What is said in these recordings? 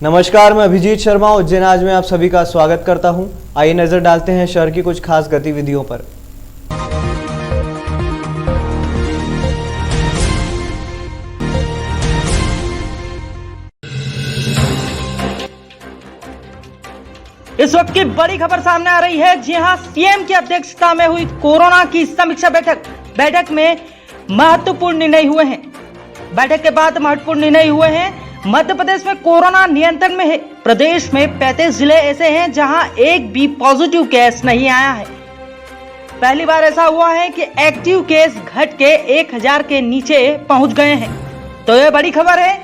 नमस्कार, मैं अभिजीत शर्मा उज्जैन आज में आप सभी का स्वागत करता हूं। आइए नजर डालते हैं शहर की कुछ खास गतिविधियों पर। इस वक्त की बड़ी खबर सामने आ रही है। जी हां, सीएम की अध्यक्षता में हुई कोरोना की समीक्षा बैठक में महत्वपूर्ण निर्णय हुए हैं। बैठक के बाद महत्वपूर्ण निर्णय हुए हैं। मध्य प्रदेश में कोरोना नियंत्रण में है। प्रदेश में 35 जिले ऐसे हैं जहां एक भी पॉजिटिव केस नहीं आया है। पहली बार ऐसा हुआ है कि एक्टिव केस घट के 1000 के नीचे पहुंच गए हैं। तो यह बड़ी खबर है।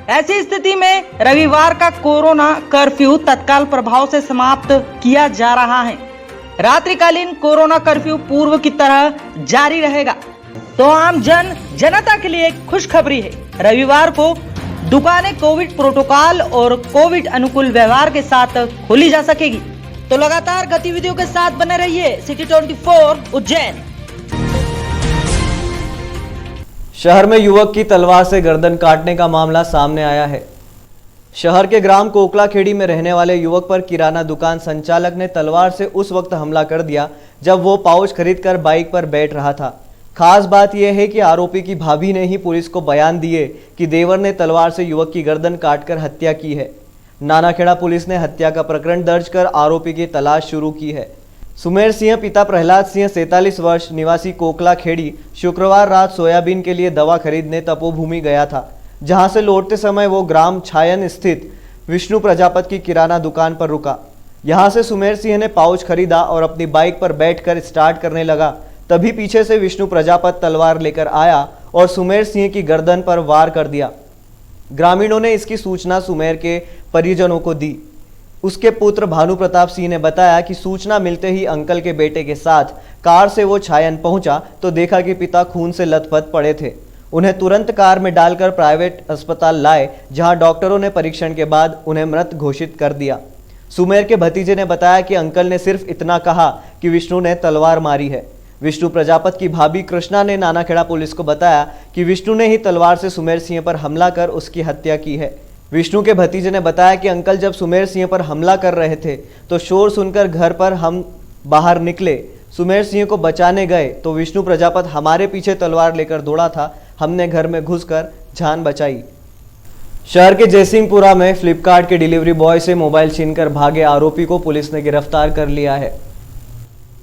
ऐसी स्थिति में रविवार का कोरोना कर्फ्यू तत्काल प्रभाव से समाप्त किया जा रहा है। रात्रिकालीन कोरोना कर्फ्यू पूर्व की तरह जारी रहेगा। तो आम जनता के लिए खुशखबरी है। रविवार को दुकानें कोविड प्रोटोकॉल और कोविड अनुकूल व्यवहार के साथ खोली जा सकेगी। तो लगातार गतिविधियों के साथ बने रहिए सिटी 24 उज्जैन। शहर में युवक की तलवार से गर्दन काटने का मामला सामने आया है। शहर के ग्राम कोकलाखेड़ी में रहने वाले युवक पर किराना दुकान संचालक ने तलवार से उस वक्त हमला कर दिया जब वो पाउच खरीदकर बाइक पर बैठ रहा था। खास बात यह है कि आरोपी की भाभी ने ही पुलिस को बयान दिए कि देवर ने तलवार से युवक की गर्दन काटकर हत्या की है। नानाखेड़ा पुलिस ने हत्या का प्रकरण दर्ज कर आरोपी की तलाश शुरू की है। सुमेर सिंह पिता प्रहलाद सिंह 47 वर्ष निवासी कोकलाखेड़ी शुक्रवार रात सोयाबीन के लिए दवा खरीदने तपोभूमि गया था, जहां से लौटते समय वो ग्राम छायन स्थित विष्णु प्रजापत की किराना दुकान पर रुका। यहां से सुमेर सिंह ने पाउच खरीदा और अपनी बाइक पर बैठकर स्टार्ट करने लगा। तभी पीछे से विष्णु प्रजापत तलवार लेकर आया और सुमेर सिंह की गर्दन पर वार कर दिया। ग्रामीणों ने इसकी सूचना सुमेर के परिजनों को दी। उसके पुत्र भानु प्रताप सिंह ने बताया कि सूचना मिलते ही अंकल के बेटे के साथ कार से वो छायन पहुंचा तो देखा कि पिता खून से लथपथ पड़े थे। उन्हें तुरंत कार में डालकर प्राइवेट अस्पताल लाए, जहां डॉक्टरों ने परीक्षण के बाद उन्हें मृत घोषित कर दिया। सुमेर के भतीजे ने बताया कि अंकल ने सिर्फ इतना कहा कि विष्णु ने तलवार मारी है। विष्णु प्रजापत की भाभी कृष्णा ने नानाखेड़ा पुलिस को बताया कि विष्णु ने ही तलवार से सुमेर सिंह पर हमला कर उसकी हत्या की है। विष्णु के भतीजे ने बताया कि अंकल जब सुमेर सिंह पर हमला कर रहे थे तो शोर सुनकर घर पर हम बाहर निकले, सुमेर सिंह को बचाने गए तो विष्णु प्रजापत हमारे पीछे तलवार लेकर दौड़ा था। हमने घर में घुसकर जान बचाई। शहर के जयसिंहपुरा में फ्लिपकार्ट के डिलीवरी बॉय से मोबाइल छीनकर भागे आरोपी को पुलिस ने गिरफ्तार कर लिया है।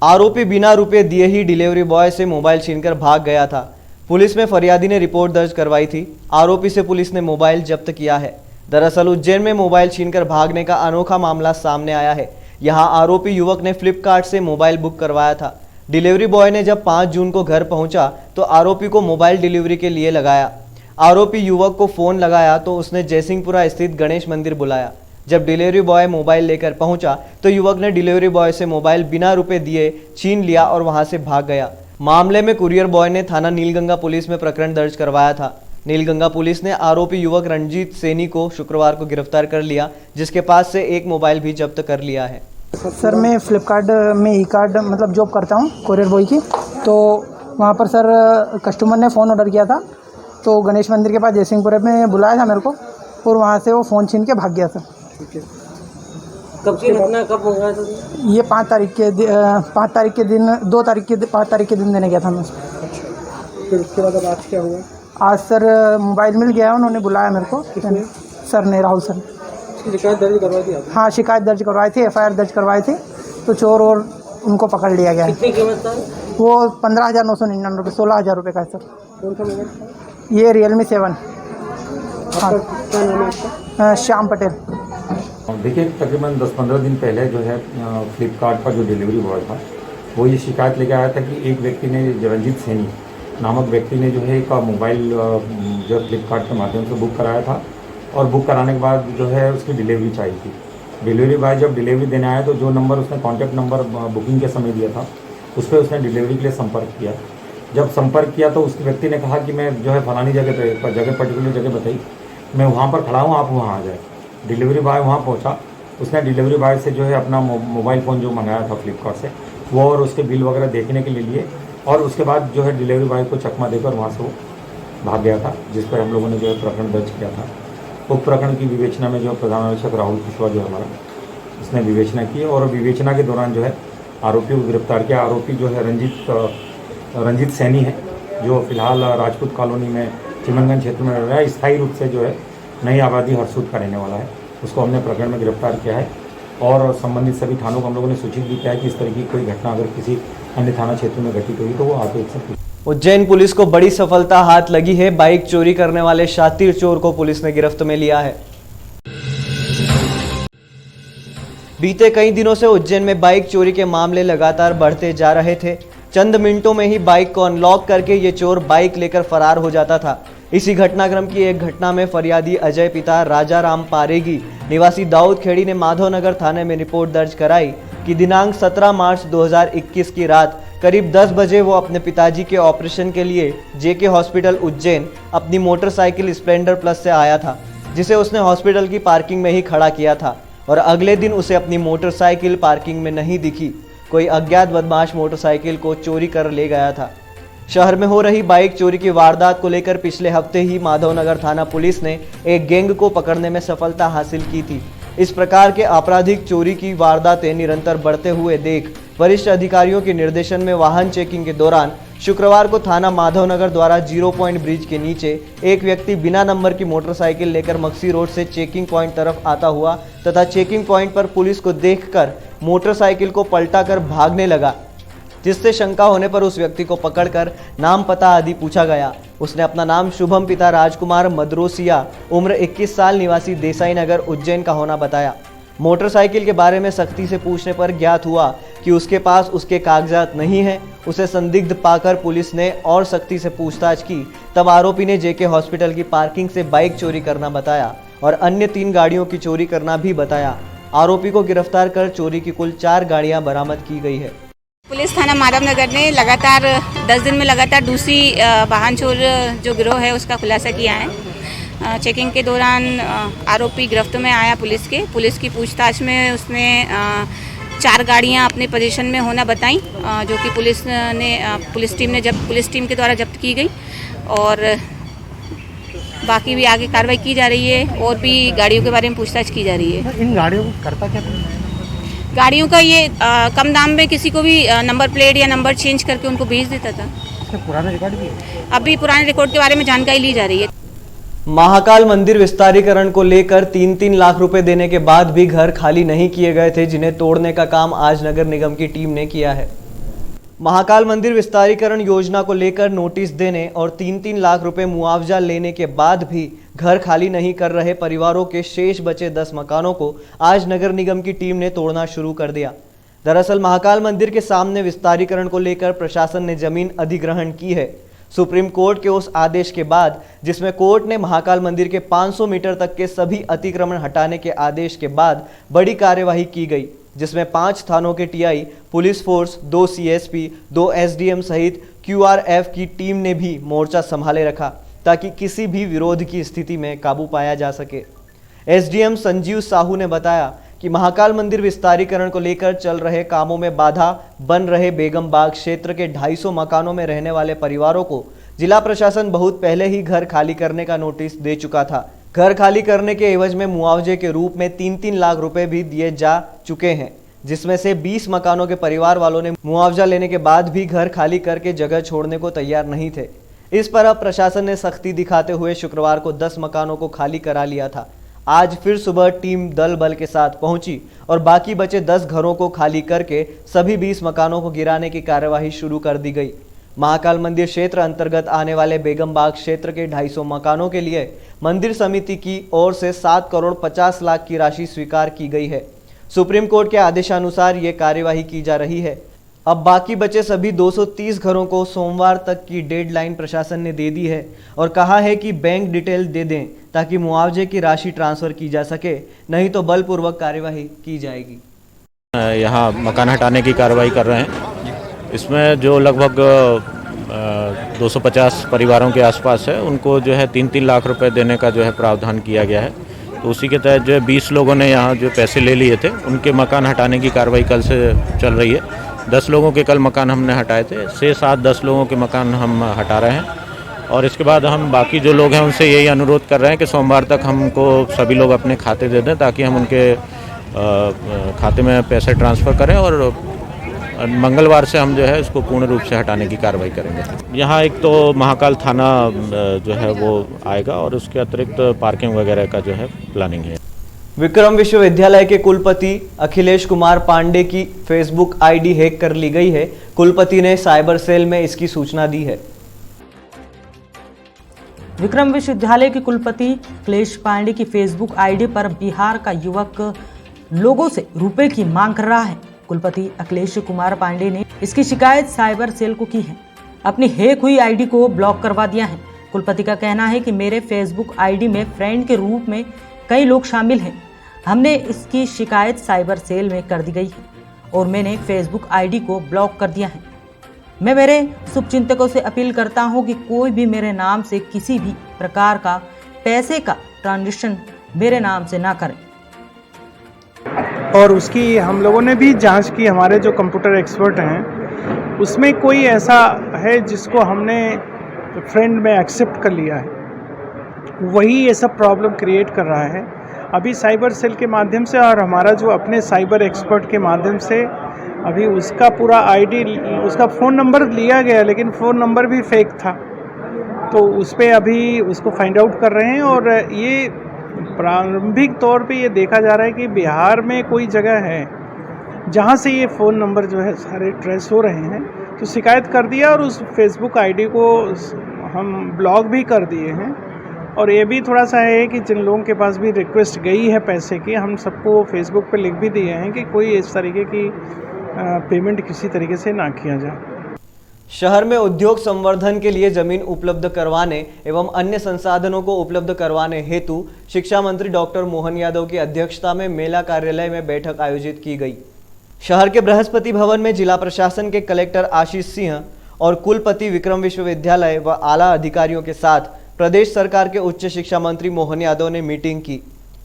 आरोपी बिना रुपए दिए ही डिलीवरी बॉय से मोबाइल छीनकर भाग गया था। पुलिस में फरियादी ने रिपोर्ट दर्ज करवाई थी। आरोपी से पुलिस ने मोबाइल जब्त किया है। दरअसल उज्जैन में मोबाइल छीनकर भागने का अनोखा मामला सामने आया है। यहां आरोपी युवक ने फ्लिपकार्ट से मोबाइल बुक करवाया था। डिलीवरी बॉय ने जब 5 जून को घर पहुंचा तो आरोपी को मोबाइल डिलीवरी के लिए लगाया। आरोपी युवक को फोन लगाया तो उसने जयसिंहपुरा स्थित गणेश मंदिर बुलाया। जब डिलीवरी बॉय मोबाइल लेकर पहुंचा तो युवक ने डिलीवरी बॉय से मोबाइल बिना रुपए दिए छीन लिया और वहां से भाग गया। मामले में कुरियर बॉय ने थाना नीलगंगा पुलिस में प्रकरण दर्ज करवाया था। नीलगंगा पुलिस ने आरोपी युवक रणजीत सैनी को शुक्रवार को गिरफ्तार कर लिया, जिसके पास से एक मोबाइल भी जब्त कर लिया है। सर मैं फ्लिपकार्ट में ई कार्ड मतलब जॉब करता हूँ कुरियर बॉय की। तो वहाँ पर सर कस्टमर ने फ़ोन ऑर्डर किया था तो गणेश मंदिर के पास जयसिंहपुरे में बुलाया था मेरे को और वहाँ से वो फ़ोन छीन के भाग गया सर। कब की घटना, कब मंगाया था ये 5 तारीख के दिन 2 तारीख के 5 तारीख के दिन देने गया था मैं। फिर उसके बाद अब आज क्या हुआ? आज सर मोबाइल मिल गया, उन्होंने बुलाया मेरे को। सर ने राहुल सर शिकायत दर्ज करवाई थी? हाँ शिकायत दर्ज करवाई थी, FIR दर्ज करवाई थी। तो चोर और उनको पकड़ लिया गया। कितनी कीमत था? वो 15,999 रुपये, 16,000 रुपये का है सर। कौन सा मोबाइल था? ये Realme 7। क्या नाम है आपका? श्याम पटेल। देखिए तकरीबन 10-15 दिन पहले जो है फ्लिपकार्ट का जो डिलीवरी बॉय था वो ये शिकायत लेकर आया था कि एक व्यक्ति ने, रणजीत सैनी नामक व्यक्ति ने जो है एक मोबाइल जो फ्लिपकार्ट के माध्यम से बुक कराया था और बुक कराने के बाद जो है उसकी डिलीवरी चाहिए थी। डिलीवरी बॉय जब डिलीवरी देने आया तो जो नंबर उसने कॉन्टैक्ट नंबर बुकिंग के समय दिया था उस पर उसने डिलीवरी के लिए संपर्क किया। जब संपर्क किया तो उस व्यक्ति ने कहा कि मैं जो है फलानी जगह पर्टिकुलर जगह बताई, मैं वहाँ पर खड़ा हूँ, आप वहाँ आ जाए। डिलीवरी बॉय वहाँ पहुँचा, उसने डिलीवरी बॉय से जो है अपना मोबाइल फ़ोन जो मंगाया था फ्लिपकार्ट से वो और उसके बिल वगैरह देखने के लिए और उसके बाद जो है डिलीवरी बॉय को चकमा देकर वहाँ से वो भाग गया था, जिस पर हम लोगों ने जो है प्रकरण दर्ज किया था। उप प्रकरण की विवेचना में जो प्रधान निरीक्षक राहुल कुशवाहा जो हमारा इसने विवेचना की और विवेचना के दौरान जो है आरोपी को गिरफ्तार किया। आरोपी जो है रंजीत सैनी है, जो फिलहाल राजपूत कॉलोनी में चिमनगंज क्षेत्र में रह रहा है। स्थायी रूप से जो है नई आबादी हरसूद का रहने वाला है, उसको हमने प्रकरण में गिरफ्तार किया है और संबंधित सभी थानों को हम लोगों ने सूचित भी किया है कि इस तरह की कोई घटना अगर किसी अन्य थाना क्षेत्र में घटित हुई तो वो आगे से। उज्जैन पुलिस को बड़ी सफलता हाथ लगी है। बाइक चोरी करने वाले शातिर चोर को पुलिस ने गिरफ्त में लिया है। बीते कई दिनों से उज्जैन में बाइक चोरी के मामले लगातार बढ़ते जा रहे थे। चंद मिनटों में ही बाइक को अनलॉक करके ये चोर बाइक लेकर फरार हो जाता था। इसी घटनाक्रम की एक घटना में फरियादी अजय पिता राजा राम पारेगी निवासी दाऊद खेड़ी ने माधवनगर थाने में रिपोर्ट दर्ज कराई कि दिनांक 17 मार्च 2021 की रात करीब 10 बजे वो अपने पिताजी के ऑपरेशन के लिए जेके हॉस्पिटल उज्जैन अपनी मोटरसाइकिल स्प्लेंडर प्लस से आया था, जिसे उसने हॉस्पिटल की पार्किंग में ही खड़ा किया था और अगले दिन उसे अपनी मोटरसाइकिल पार्किंग में नहीं दिखी। कोई अज्ञात बदमाश मोटरसाइकिल को चोरी कर ले गया था। शहर में हो रही बाइक चोरी की वारदात को लेकर पिछले हफ्ते ही माधवनगर थाना पुलिस ने एक गैंग को पकड़ने में सफलता हासिल की थी। इस प्रकार के आपराधिक चोरी की वारदातें निरंतर बढ़ते हुए देख वरिष्ठ अधिकारियों के निर्देशन में वाहन चेकिंग के दौरान शुक्रवार को थाना माधवनगर द्वारा 0 पॉइंट ब्रिज के नीचे एक व्यक्ति बिना नंबर की मोटरसाइकिल लेकर मक्सी रोड से चेकिंग पॉइंट तरफ आता हुआ तथा चेकिंग पॉइंट पर पुलिस को देखकर मोटरसाइकिल को पलटाकर भागने लगा, जिससे शंका होने पर उस व्यक्ति को पकड़कर नाम पता आदि पूछा गया। उसने अपना नाम शुभम पिता राजकुमार मदरोसिया उम्र 21 साल निवासी देसाई नगर उज्जैन का होना बताया। मोटरसाइकिल के बारे में सख्ती से पूछने पर ज्ञात हुआ कि उसके पास उसके कागजात नहीं हैं। उसे संदिग्ध पाकर पुलिस ने और सख्ती से पूछताछ की, तब आरोपी ने जेके हॉस्पिटल की पार्किंग से बाइक चोरी करना बताया और अन्य 3 गाड़ियों की चोरी करना भी बताया। आरोपी को गिरफ्तार कर चोरी की कुल 4 गाड़ियां बरामद की गई है। पुलिस थाना माधवनगर ने लगातार 10 दिन में लगातार दूसरी वाहन चोर जो गिरोह है उसका खुलासा किया है। चेकिंग के दौरान आरोपी गिरफ्त में आया पुलिस की पूछताछ में उसने 4 गाड़ियां अपने पोजीशन में होना बताई, जो कि पुलिस टीम के द्वारा जब्त की गई और बाकी भी आगे कार्रवाई की जा रही है और भी गाड़ियों के बारे में पूछताछ की जा रही है। इन गाड़ियों को करता क्या था? गाड़ियों का ये कम दाम में किसी को भी नंबर प्लेट या नंबर चेंज करके उनको भेज देता था। इसके पुराने रिकॉर्ड भी है? अभी पुराने रिकॉर्ड के बारे में जानकारी ली जा रही है। महाकाल मंदिर विस्तारीकरण को लेकर 3-3 लाख रुपए देने के बाद भी घर खाली नहीं किए गए थे, जिन्हें तोड़ने का काम आज नगर निगम की टीम ने किया है। महाकाल मंदिर विस्तारीकरण योजना को लेकर नोटिस देने और 3-3 लाख रुपए मुआवजा लेने के बाद भी घर खाली नहीं कर रहे परिवारों के शेष बचे 10 मकानों को आज नगर निगम की टीम ने तोड़ना शुरू कर दिया। दरअसल महाकाल मंदिर के सामने विस्तारीकरण को लेकर प्रशासन ने जमीन अधिग्रहण की है। सुप्रीम कोर्ट के उस आदेश के बाद, जिसमें कोर्ट ने महाकाल मंदिर के 500 मीटर तक के सभी अतिक्रमण हटाने के आदेश के बाद बड़ी कार्यवाही की गई, जिसमें 5 थानों के TI, police force, 2 CSP, 2 SDM सहित क्यूआरएफ की टीम ने भी मोर्चा संभाले रखा ताकि किसी भी विरोध की स्थिति में काबू पाया जा सके। एसडीएम संजीव साहू ने बताया कि महाकाल मंदिर विस्तारीकरण को लेकर चल रहे कामों में बाधा बन रहे बेगम बाग क्षेत्र के 250 मकानों में रहने वाले परिवारों को जिला प्रशासन बहुत पहले ही घर खाली करने का नोटिस दे चुका था। घर खाली करने के एवज में मुआवजे के रूप में 3-3 लाख रुपए भी दिए जा चुके हैं, जिसमें से 20 मकानों के परिवार वालों ने मुआवजा लेने के बाद भी घर खाली करके जगह छोड़ने को तैयार नहीं थे। इस पर अब प्रशासन ने सख्ती दिखाते हुए शुक्रवार को 10 मकानों को खाली करा लिया था। आज फिर सुबह टीम दल बल के साथ पहुंची और बाकी बचे 10 घरों को खाली करके सभी 20 मकानों को गिराने की कार्यवाही शुरू कर दी गई। महाकाल मंदिर क्षेत्र अंतर्गत आने वाले बेगम बाग क्षेत्र के 250 मकानों के लिए मंदिर समिति की ओर से 7 करोड़ 50 लाख की राशि स्वीकार की गई है। सुप्रीम कोर्ट के आदेशानुसार ये कार्यवाही की जा रही है। अब बाकी बचे सभी 230 घरों को सोमवार तक की डेडलाइन प्रशासन ने दे दी है और कहा है कि बैंक डिटेल दे दें ताकि मुआवजे की राशि ट्रांसफर की जा सके, नहीं तो बलपूर्वक कार्यवाही की जाएगी। यहाँ मकान हटाने की कार्रवाई कर रहे हैं। इसमें जो लगभग 250 परिवारों के आसपास है, उनको जो है 3-3 लाख रुपए देने का जो है प्रावधान किया गया है। तो उसी के तहत जो है 20 लोगों ने यहाँ जो पैसे ले लिए थे, उनके मकान हटाने की कार्रवाई कल से चल रही है। 10 लोगों के कल मकान हमने हटाए थे, 6-7-10 लोगों के मकान हम हटा रहे हैं और इसके बाद हम बाकी जो लोग हैं उनसे यही अनुरोध कर रहे हैं कि सोमवार तक हमको सभी लोग अपने खाते दे दें ताकि हम उनके खाते में पैसे ट्रांसफ़र करें और मंगलवार से हम जो है उसको पूर्ण रूप से हटाने की कार्रवाई करेंगे। यहाँ एक तो महाकाल थाना जो है वो आएगा और उसके अतिरिक्त पार्किंग वगैरह का जो है प्लानिंग है। विक्रम विश्वविद्यालय के कुलपति अखिलेश कुमार पांडे की फेसबुक आईडी हैक कर ली गई है। कुलपति ने साइबर सेल में इसकी सूचना दी है। विक्रम विश्वविद्यालय के कुलपति अखिलेश पांडे की फेसबुक आईडी पर बिहार का युवक लोगों से रुपए की मांग कर रहा है। कुलपति अखिलेश कुमार पांडे ने इसकी शिकायत साइबर सेल को की है। अपनी हैक हुई आईडी को ब्लॉक करवा दिया है। कुलपति का कहना है कि मेरे फेसबुक आईडी में फ्रेंड के रूप में कई लोग शामिल हैं। हमने इसकी शिकायत साइबर सेल में कर दी गई है और मैंने फेसबुक आईडी को ब्लॉक कर दिया है। मैं मेरे शुभचिंतकों से अपील करता हूं कि कोई भी मेरे नाम से किसी भी प्रकार का पैसे का ट्रांजैक्शन मेरे नाम से ना करें। और उसकी हम लोगों ने भी जांच की, हमारे जो कंप्यूटर एक्सपर्ट हैं उसमें कोई ऐसा है जिसको हमने फ्रेंड में एक्सेप्ट कर लिया है, वही ये सब प्रॉब्लम क्रिएट कर रहा है। अभी साइबर सेल के माध्यम से और हमारा जो अपने साइबर एक्सपर्ट के माध्यम से अभी उसका पूरा आईडी, उसका फ़ोन नंबर लिया गया लेकिन फ़ोन नंबर भी फेक था, तो उस पर अभी उसको फाइंड आउट कर रहे हैं। और ये प्रारंभिक तौर पे ये देखा जा रहा है कि बिहार में कोई जगह है जहाँ से ये फ़ोन नंबर जो है सारे ट्रेस हो रहे हैं, तो शिकायत कर दिया और उस फेसबुक आईडी को हम ब्लॉक भी कर दिए हैं। और ये भी थोड़ा सा है कि जिन लोगों के पास भी रिक्वेस्ट गई है पैसे की, हम सबको फेसबुक पे लिख भी दिए हैं कि कोई इस तरीके की पेमेंट किसी तरीके से ना किया जाए। शहर में उद्योग संवर्धन के लिए जमीन उपलब्ध करवाने एवं अन्य संसाधनों को उपलब्ध करवाने हेतु शिक्षा मंत्री डॉक्टर मोहन यादव की अध्यक्षता में मेला कार्यालय में बैठक आयोजित की गई। शहर के बृहस्पति भवन में जिला प्रशासन के कलेक्टर आशीष सिंह और कुलपति विक्रम विश्वविद्यालय व आला अधिकारियों के साथ प्रदेश सरकार के उच्च शिक्षा मंत्री मोहन यादव ने मीटिंग की।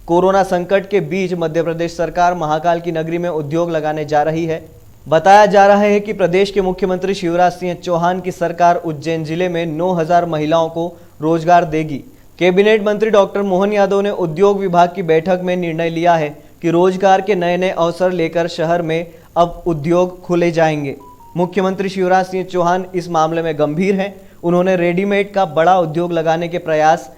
कोरोना संकट के बीच मध्य प्रदेश सरकार महाकाल की नगरी में उद्योग लगाने जा रही है। बताया जा रहा है कि प्रदेश के मुख्यमंत्री शिवराज सिंह चौहान की सरकार उज्जैन जिले में 9000 महिलाओं को रोजगार देगी। कैबिनेट मंत्री डॉक्टर मोहन यादव ने उद्योग विभाग की बैठक में निर्णय लिया है कि रोजगार के नए नए अवसर लेकर शहर में अब उद्योग खुले जाएंगे। मुख्यमंत्री शिवराज सिंह चौहान इस मामले में गंभीर हैं। उन्होंने रेडीमेड का बड़ा उद्योग लगाने के प्रयास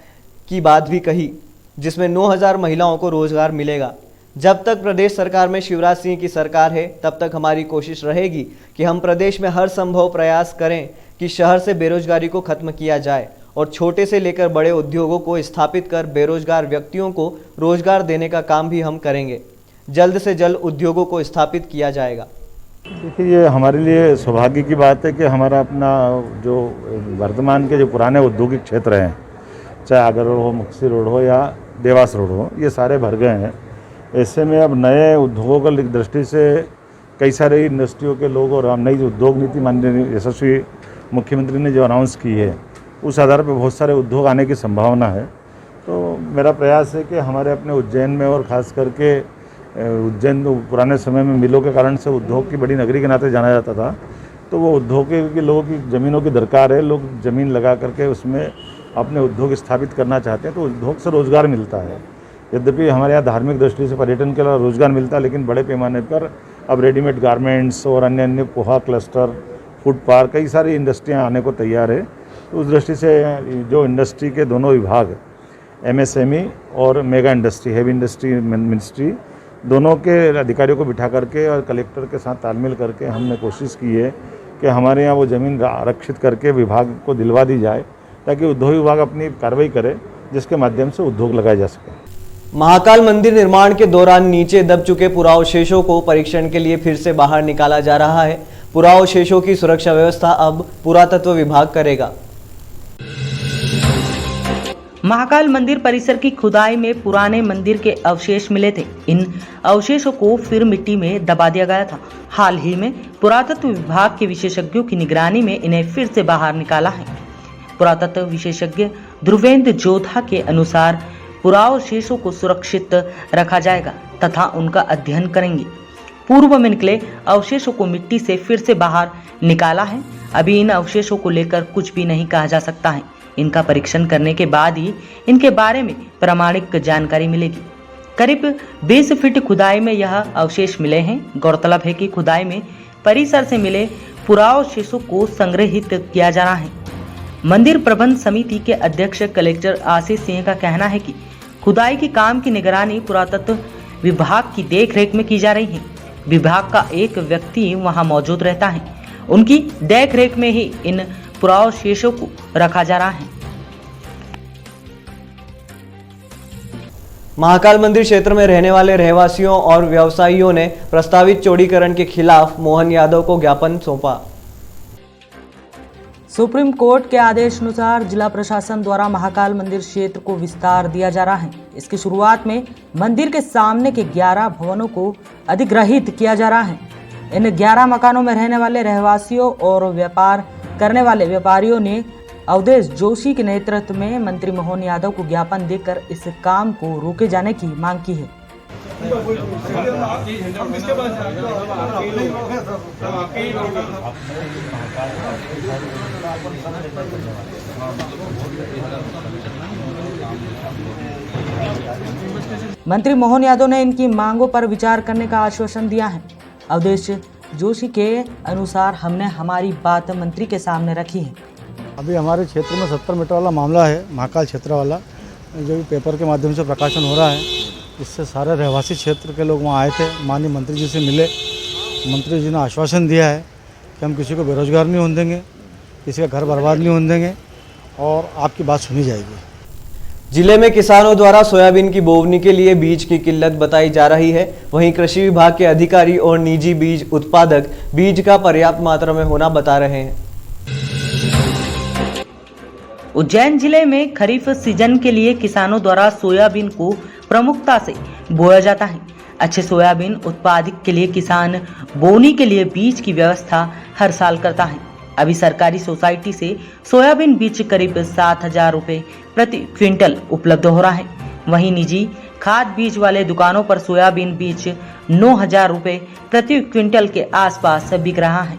की बात भी कही, जिसमें 9000 महिलाओं को रोजगार मिलेगा। जब तक प्रदेश सरकार में शिवराज सिंह की सरकार है, तब तक हमारी कोशिश रहेगी कि हम प्रदेश में हर संभव प्रयास करें कि शहर से बेरोजगारी को खत्म किया जाए और छोटे से लेकर बड़े उद्योगों को स्थापित कर बेरोजगार व्यक्तियों को रोजगार देने का काम भी हम करेंगे। जल्द से जल्द उद्योगों को स्थापित किया जाएगा। देखिए, ये हमारे लिए सौभाग्य की बात है कि हमारा अपना जो वर्तमान के जो पुराने औद्योगिक क्षेत्र हैं, चाहे आगर रोड हो, मुक्सी रोड हो या देवास रोड हो, ये सारे भर गए हैं। ऐसे में अब नए उद्योगों की दृष्टि से कई सारे इंडस्ट्रियों के लोग और नई उद्योग नीति माननीय यशस्वी मुख्यमंत्री ने जो अनाउंस की है, उस आधार पर बहुत सारे उद्योग आने की संभावना है। तो मेरा प्रयास है कि हमारे अपने उज्जैन में और ख़ास करके उज्जैन तो पुराने समय में मिलों के कारण से उद्योग की बड़ी नगरी के नाते जाना जाता था, तो वो उद्योग के लोगों की ज़मीनों की दरकार है। लोग ज़मीन लगा करके उसमें अपने उद्योग स्थापित करना चाहते हैं, तो उद्योग से रोज़गार मिलता है। यद्यपि हमारे यहाँ धार्मिक दृष्टि से पर्यटन के लिए रोज़गार मिलता है, लेकिन बड़े पैमाने पर अब रेडीमेड गारमेंट्स और अन्य अन्य पोहा क्लस्टर, फूड पार्क, कई सारी इंडस्ट्रियाँ आने को तैयार है। तो उस दृष्टि से जो इंडस्ट्री के दोनों विभाग MSME और mega industry, heavy industry ministry, दोनों के अधिकारियों को बिठा करके और कलेक्टर के साथ तालमेल करके हमने कोशिश की है कि हमारे यहाँ वो ज़मीन आरक्षित करके विभाग को दिलवा दी जाए, ताकि उद्योग विभाग अपनी कार्रवाई करे, जिसके माध्यम से उद्योग लगाए जा सके। महाकाल मंदिर निर्माण के दौरान नीचे दब चुके पुरावशेषों को परीक्षण के लिए फिर से बाहर निकाला जा रहा है। पुरावशेषों की सुरक्षा व्यवस्था अब पुरातत्व विभाग करेगा। महाकाल मंदिर परिसर की खुदाई में पुराने मंदिर के अवशेष मिले थे। इन अवशेषों को फिर मिट्टी में दबा दिया गया था। हाल ही में पुरातत्व विभाग के विशेषज्ञों की निगरानी में इन्हें फिर से बाहर निकाला है। पुरातत्व विशेषज्ञ ध्रुवेंद्र जोधा के अनुसार पुरावशेषों को सुरक्षित रखा जाएगा तथा उनका अध्ययन करेंगे। पूर्व में निकले अवशेषों को मिट्टी से फिर से बाहर निकाला है। अभी इन अवशेषों को लेकर कुछ भी नहीं कहा जा सकता है। इनका परीक्षण करने के बाद ही इनके बारे में प्रामाणिक जानकारी मिलेगी। करीब 20 फीट खुदाई में यह अवशेष मिले हैं। गौरतलब है कि खुदाई में परिसर से मिले पुरावशेषों को संग्रहित किया जा रहा है। मंदिर प्रबंध समिति के अध्यक्ष कलेक्टर आशीष सिंह का कहना है कि खुदाई के काम की निगरानी पुरातत्व विभाग की देखरेख में की जा रही है। विभाग का एक व्यक्ति वहां मौजूद रहता है। उनकी देखरेख में ही इन पुरावशेषों को रखा जा रहा है। महाकाल मंदिर क्षेत्र में रहने वाले रहवासियों और व्यवसायियों ने प्रस्तावित चौड़ीकरण के खिलाफ मोहन यादव को ज्ञापन सौंपा। सुप्रीम कोर्ट के आदेश अनुसार जिला प्रशासन द्वारा महाकाल मंदिर क्षेत्र को विस्तार दिया जा रहा है। इसकी शुरुआत में मंदिर के सामने के 11 भवनों को अधिग्रहित किया जा रहा है। इन 11 मकानों में रहने वाले रहवासियों और व्यापार करने वाले व्यापारियों ने अवधेश जोशी के नेतृत्व में मंत्री मोहन यादव को ज्ञापन देकर इस काम को रोके जाने की मांग की है। मंत्री मोहन यादव ने इनकी मांगों पर विचार करने का आश्वासन दिया है। अवधेश जोशी के अनुसार हमने हमारी बात मंत्री के सामने रखी है। अभी हमारे क्षेत्र में 70 मीटर वाला मामला है, महाकाल क्षेत्र वाला, जो भी पेपर के माध्यम से प्रकाशन हो रहा है। इससे सारे रहवासी क्षेत्र के लोग वहाँ आए थे, माननीय मंत्री जी से मिले। मंत्री जी ने आश्वासन दिया है कि हम किसी को बेरोजगार नहीं होने देंगे, किसी का घर बर्बाद नहीं होने देंगे और आपकी बात सुनी जाएगी। जिले में किसानों द्वारा सोयाबीन की बोवनी के लिए बीज की किल्लत बताई जा रही है। वहीं कृषि विभाग के अधिकारी और निजी बीज उत्पादक बीज का पर्याप्त मात्रा में होना बता रहे हैं। उज्जैन जिले में खरीफ सीजन के लिए किसानों द्वारा सोयाबीन को प्रमुखता से बोया जाता है। अच्छे सोयाबीन उत्पादक के लिए किसान बोनी के लिए बीज की व्यवस्था हर साल करता है। अभी सरकारी सोसाइटी से सोयाबीन बीज करीब 7,000 रुपये प्रति क्विंटल उपलब्ध हो रहा है। वहीं निजी खाद बीज वाले दुकानों पर सोयाबीन बीज 9,000 रुपये प्रति क्विंटल के आसपास बिक रहा है।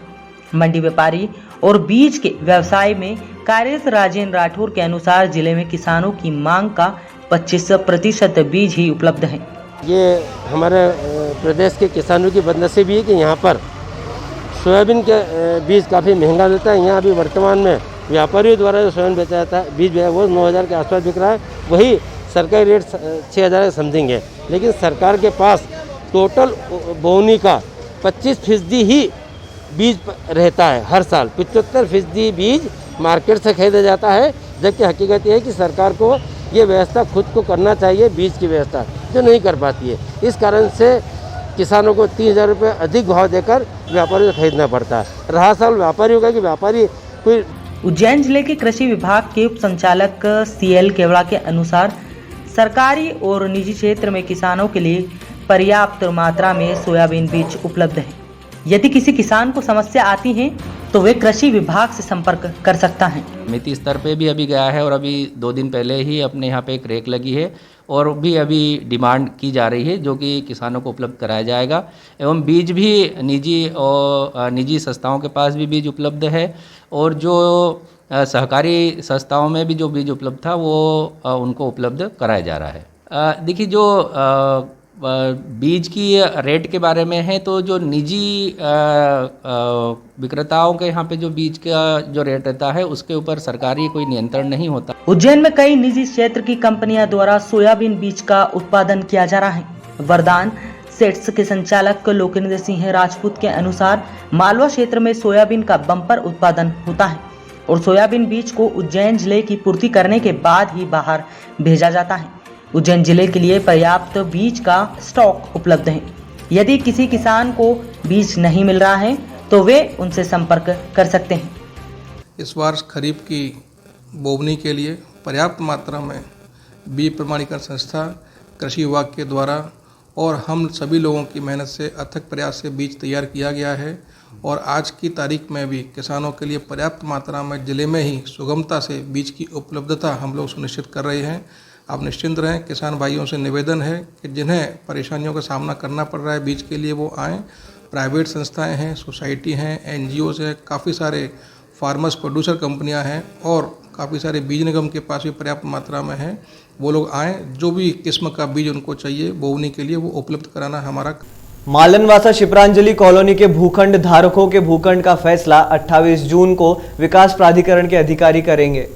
मंडी व्यापारी और बीज के व्यवसाय में कार्यरत राजेंद्र राठौर के अनुसार जिले में किसानों की मांग का 25% बीज ही उपलब्ध है। ये हमारे प्रदेश के किसानों की बदनसीबी भी है कि यहाँ पर सोयाबीन के बीज काफ़ी महंगा मिलता है। यहाँ अभी वर्तमान में व्यापारियों द्वारा जो सोयाबीन बेचा जाता है बीज वो 9,000 के आसपास बिक रहा है। वही सरकारी रेट 6,000 के समथिंग है। लेकिन सरकार के पास टोटल बोनी का 25% ही बीज रहता है हर साल। 75% बीज मार्केट से खरीदा जाता है, जबकि हकीकत ये है कि सरकार को ये व्यवस्था खुद को करना चाहिए, बीज की व्यवस्था जो नहीं कर पाती है। इस कारण से किसानों को 30,000 रुपये अधिक भाव देकर व्यापारियों से खरीदना पड़ता है। रहा सवाल व्यापारियों का कि व्यापारी कोई। उज्जैन जिले के कृषि विभाग के उप संचालक CL केवड़ा के अनुसार सरकारी और निजी क्षेत्र में किसानों के लिए पर्याप्त मात्रा में सोयाबीन बीज उपलब्ध है। यदि किसी किसान को समस्या आती है तो वे कृषि विभाग से संपर्क कर सकता है। समिति स्तर पे भी अभी गया है और अभी 2 दिन पहले ही अपने यहाँ पे एक रेक लगी है और भी अभी डिमांड की जा रही है जो कि किसानों को उपलब्ध कराया जाएगा। एवं बीज भी निजी संस्थाओं के पास भी बीज उपलब्ध है और जो सहकारी संस्थाओं में भी जो बीज उपलब्ध था वो उनको उपलब्ध कराया जा रहा है। देखिए जो बीज की रेट के बारे में है तो जो निजी विक्रेताओं के यहाँ पे जो बीज का जो रेट रहता है उसके ऊपर सरकारी कोई नियंत्रण नहीं होता। उज्जैन में कई निजी क्षेत्र की कंपनियां द्वारा सोयाबीन बीज का उत्पादन किया जा रहा है। वरदान सेट्स के संचालक लोकेंद्र सिंह राजपूत के अनुसार मालवा क्षेत्र में सोयाबीन का बम्पर उत्पादन होता है और सोयाबीन बीज को उज्जैन जिले की पूर्ति करने के बाद ही बाहर भेजा जाता है। उज्जैन जिले के लिए पर्याप्त बीज का स्टॉक उपलब्ध है। यदि किसी किसान को बीज नहीं मिल रहा है तो वे उनसे संपर्क कर सकते हैं। इस बार खरीफ की बोवनी के लिए पर्याप्त मात्रा में बीज प्रमाणीकरण संस्था कृषि विभाग के द्वारा और हम सभी लोगों की मेहनत से अथक प्रयास से बीज तैयार किया गया है और आज की तारीख में भी किसानों के लिए पर्याप्त मात्रा में जिले में ही सुगमता से बीज की उपलब्धता हम लोग सुनिश्चित कर रहे हैं। आप निश्चिंत रहें। किसान भाइयों से निवेदन है कि जिन्हें परेशानियों का सामना करना पड़ रहा है बीज के लिए, वो आएँ। प्राइवेट संस्थाएं हैं, सोसाइटी हैं, NGOs हैं, काफ़ी सारे फार्मर्स प्रोड्यूसर कंपनियां हैं और काफ़ी सारे बीज निगम के पास भी पर्याप्त मात्रा में है। वो लोग आएँ, जो भी किस्म का बीज उनको चाहिए बोवनी के लिए वो उपलब्ध कराना हमारा। मालनवासा शिप्रांजलि कॉलोनी के भूखंड धारकों के भूखंड का फैसला 28 जून को विकास प्राधिकरण के अधिकारी करेंगे।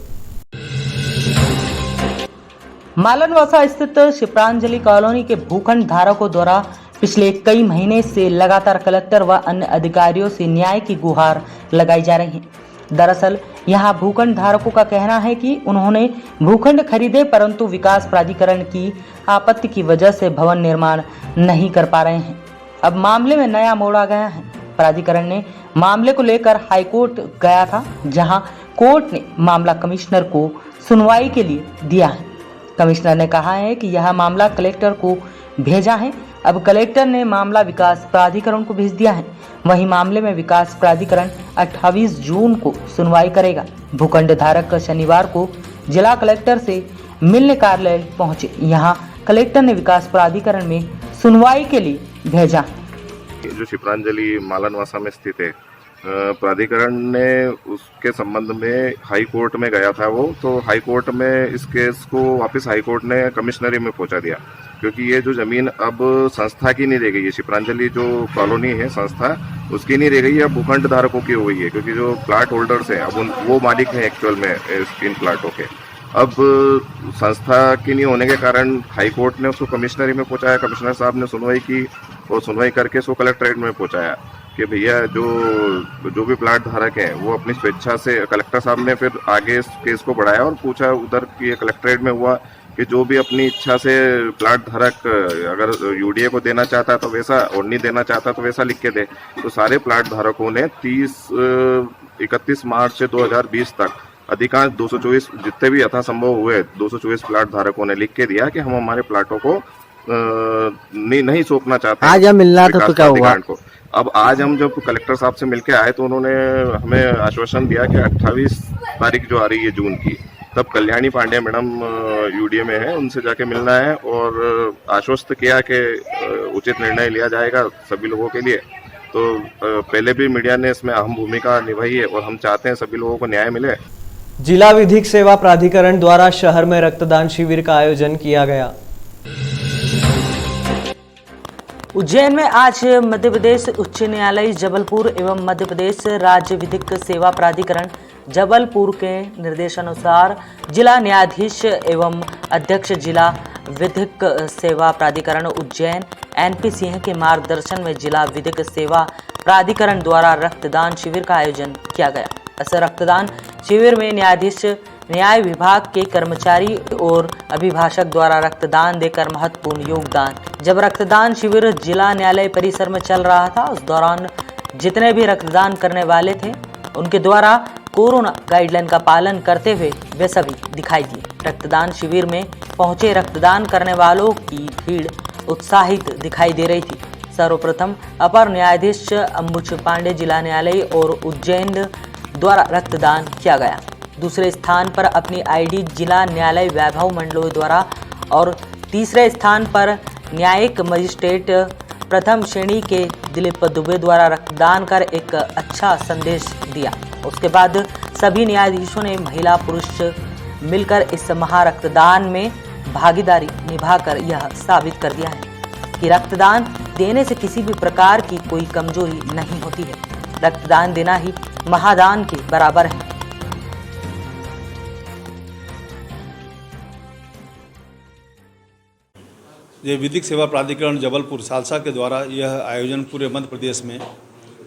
मालनवासा स्थित शिप्रांजलि कॉलोनी के भूखंड धारकों द्वारा पिछले कई महीने से लगातार कलेक्टर व अन्य अधिकारियों से न्याय की गुहार लगाई जा रही है। दरअसल यहां भूखंड धारकों का कहना है कि उन्होंने भूखंड खरीदे परंतु विकास प्राधिकरण की आपत्ति की वजह से भवन निर्माण नहीं कर पा रहे हैं। अब मामले में नया मोड़ आ गया है। प्राधिकरण ने मामले को लेकर हाईकोर्ट गया था, जहां कोर्ट ने मामला कमिश्नर को सुनवाई के लिए दिया है। कमिश्नर ने कहा है कि यह मामला कलेक्टर को भेजा है। अब कलेक्टर ने मामला विकास प्राधिकरण को भेज दिया है। वहीं मामले में विकास प्राधिकरण 28 जून को सुनवाई करेगा। भूखंड धारक शनिवार को जिला कलेक्टर से मिलने कार्यालय पहुंचे। यहां कलेक्टर ने विकास प्राधिकरण में सुनवाई के लिए भेजा। जो शिप्रांजलि मालनवासा में स्थित है, प्राधिकरण ने उसके संबंध में हाई कोर्ट में गया था वो, तो हाई कोर्ट में इस केस को वापस हाई कोर्ट ने कमिश्नरी में पहुंचा दिया, क्योंकि ये जो जमीन अब संस्था की नहीं रह गई है। शिप्रांजलि जो कॉलोनी है संस्था, उसकी नहीं रह गई है, अब भूखंड धारकों की हो गई है, क्योंकि जो प्लाट होल्डर्स हैं अब वो मालिक हैं एक्चुअल में इन प्लाटों के। अब संस्था की नहीं होने के कारण हाई कोर्ट ने उसको कमिश्नरी में पहुंचाया। कमिश्नर साहब ने सुनवाई की और सुनवाई करके उसको कलेक्ट्रेट में पहुंचाया कि भैया जो भी प्लाट धारक हैं वो अपनी स्वेच्छा से। कलेक्टर साहब ने फिर आगे इस केस को बढ़ाया और पूछा उधर कि कलेक्ट्रेट में हुआ कि जो भी अपनी इच्छा से प्लाट धारक अगर UDA को देना चाहता तो वैसा, और नहीं देना चाहता तो वैसा लिख के दे। तो सारे प्लाट धारकों ने 31 मार्च 2020 तक अधिकांश 224 जितने भी यथासंभव हुए 224 प्लाट धारकों ने लिख के दिया कि हम हमारे प्लाटों को नहीं सौंपना चाहते। आज हम मिलना था तो क्या हुआ? अब आज हम जब कलेक्टर साहब से मिलके आए तो उन्होंने हमें आश्वासन दिया कि 28 तारीख जो आ रही है जून की, तब कल्याणी पांडे मैडम UDA में है, उनसे जाके मिलना है और आश्वस्त किया कि उचित निर्णय लिया जाएगा सभी लोगों के लिए। तो पहले भी मीडिया ने इसमें अहम भूमिका निभाई है और हम चाहते हैं सभी लोगों को न्याय मिले। जिला विधिक सेवा प्राधिकरण द्वारा शहर में रक्तदान शिविर का आयोजन किया गया। उज्जैन में आज मध्य प्रदेश उच्च न्यायालय जबलपुर एवं मध्य प्रदेश राज्य विधिक सेवा प्राधिकरण जबलपुर के निर्देशानुसार जिला न्यायाधीश एवं अध्यक्ष जिला विधिक सेवा प्राधिकरण उज्जैन NP सिंह के मार्गदर्शन में जिला विधिक सेवा प्राधिकरण द्वारा रक्तदान शिविर का आयोजन किया गया। इस रक्तदान शिविर में न्यायाधीश, न्याय विभाग के कर्मचारी और अभिभाषक द्वारा रक्तदान देकर महत्वपूर्ण योगदान। जब रक्तदान शिविर जिला न्यायालय परिसर में चल रहा था, उस दौरान जितने भी रक्तदान करने वाले थे उनके द्वारा कोरोना गाइडलाइन का पालन करते हुए वे सभी दिखाई दिए। रक्तदान शिविर में पहुंचे रक्तदान करने वालों की भीड़ उत्साहित दिखाई दे रही थी। सर्वप्रथम अपर न्यायाधीश अंबुज पांडे जिला न्यायालय और उज्जैन द्वारा रक्तदान किया गया। दूसरे स्थान पर अपनी ID जिला न्यायालय वैभव मंडलोई द्वारा और तीसरे स्थान पर न्यायिक मजिस्ट्रेट प्रथम श्रेणी के दिलीप दुबे द्वारा रक्तदान कर एक अच्छा संदेश दिया। उसके बाद सभी न्यायाधीशों ने महिला पुरुष मिलकर इस महारक्तदान में भागीदारी निभाकर यह साबित कर दिया है कि रक्तदान देने से किसी भी प्रकार की कोई कमजोरी नहीं होती है। रक्तदान देना ही महादान के बराबर है। ये विधिक सेवा प्राधिकरण जबलपुर सालसा के द्वारा यह आयोजन पूरे मध्य प्रदेश में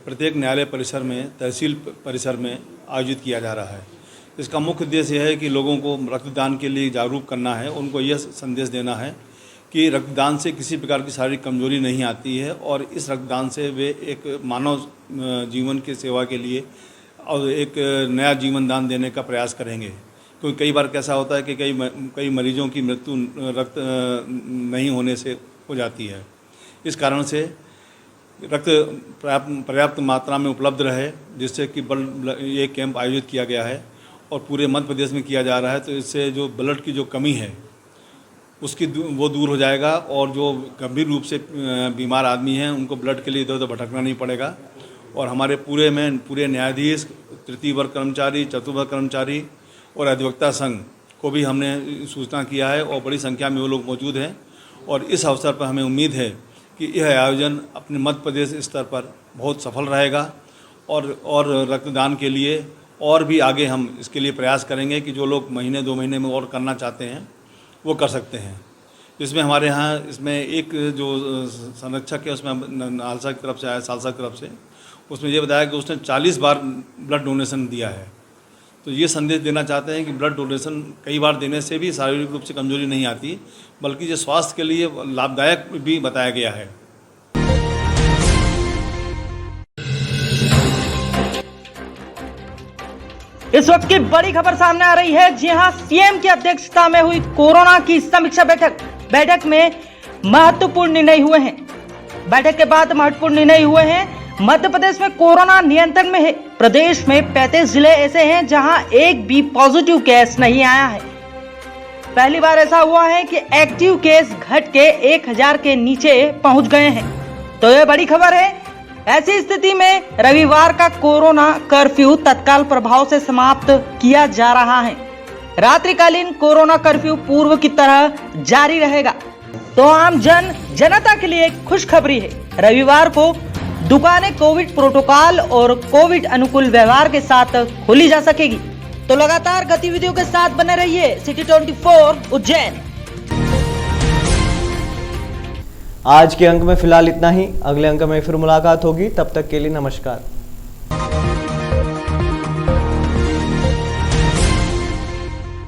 प्रत्येक न्यायालय परिसर में, तहसील परिसर में आयोजित किया जा रहा है। इसका मुख्य उद्देश्य यह है कि लोगों को रक्तदान के लिए जागरूक करना है, उनको यह संदेश देना है कि रक्तदान से किसी प्रकार की शारीरिक कमजोरी नहीं आती है और इस रक्तदान से वे एक मानव जीवन की सेवा के लिए और एक नया जीवन दान देने का प्रयास करेंगे। क्योंकि कई बार कैसा होता है कि कई मरीजों की मृत्यु रक्त नहीं होने से हो जाती है। इस कारण से रक्त पर्याप्त मात्रा में उपलब्ध रहे, जिससे कि ये कैंप आयोजित किया गया है और पूरे मध्य प्रदेश में किया जा रहा है। तो इससे जो ब्लड की जो कमी है वो दूर हो जाएगा और जो गंभीर रूप से बीमार आदमी हैं उनको ब्लड के लिए इधर उधर भटकना नहीं पड़ेगा। और हमारे पूरे न्यायाधीश, तृतीय वर्ग कर्मचारी, चतुर्थ वर्ग कर्मचारी और अधिवक्ता संघ को भी हमने सूचना किया है और बड़ी संख्या में वो लोग मौजूद हैं। और इस अवसर पर हमें उम्मीद है कि यह आयोजन अपने मध्य प्रदेश स्तर पर बहुत सफल रहेगा और रक्तदान के लिए और भी आगे हम इसके लिए प्रयास करेंगे कि जो लोग महीने 2 महीने में और करना चाहते हैं वो कर सकते हैं। इसमें हमारे यहाँ इसमें एक जो संरक्षक है उसमें नालसा की तरफ से आया, सालसा की तरफ से, उसमें ये बताया कि उसने 40 बार ब्लड डोनेशन दिया है। तो ये संदेश देना चाहते हैं कि ब्लड डोनेशन कई बार देने से भी शारीरिक रूप से कमजोरी नहीं आती, बल्कि ये स्वास्थ्य के लिए लाभदायक भी बताया गया है। इस वक्त की बड़ी खबर सामने आ रही है। जी हां, सीएम की अध्यक्षता में हुई कोरोना की समीक्षा बैठक में महत्वपूर्ण निर्णय हुए हैं। बैठक के बाद महत्वपूर्ण निर्णय हुए हैं। मध्य प्रदेश में कोरोना नियंत्रण में है। प्रदेश में 35 जिले ऐसे हैं जहां एक भी पॉजिटिव केस नहीं आया है। पहली बार ऐसा हुआ है कि एक्टिव केस घट के 1000 के नीचे पहुंच गए हैं। तो यह बड़ी खबर है। ऐसी स्थिति में रविवार का कोरोना कर्फ्यू तत्काल प्रभाव से समाप्त किया जा रहा है। रात्रिकालीन कोरोना कर्फ्यू पूर्व की तरह जारी रहेगा। तो आम जनता के लिए एक खुशखबरी है। रविवार को दुकानें कोविड प्रोटोकॉल और कोविड अनुकूल व्यवहार के साथ खोली जा सकेगी। तो लगातार गतिविधियों के साथ बने रहिए सिटी 24 उज्जैन। आज के अंक में फिलहाल इतना ही। अगले अंक में फिर मुलाकात होगी। तब तक के लिए नमस्कार।